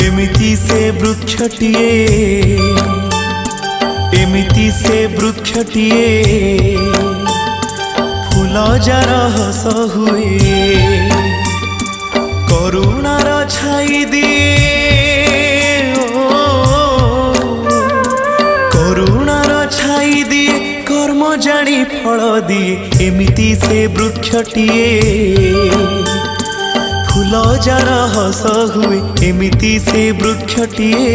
एमिति से वृक्षटिए एमिति से वृक्षटिए फूल जार हस हुए करुणार छाई दिए करुणार छाई दिए कर्म जानी फल दिए एमिति से वृक्षटिए फूल जार हस हुए एमिति से वृक्षटिए।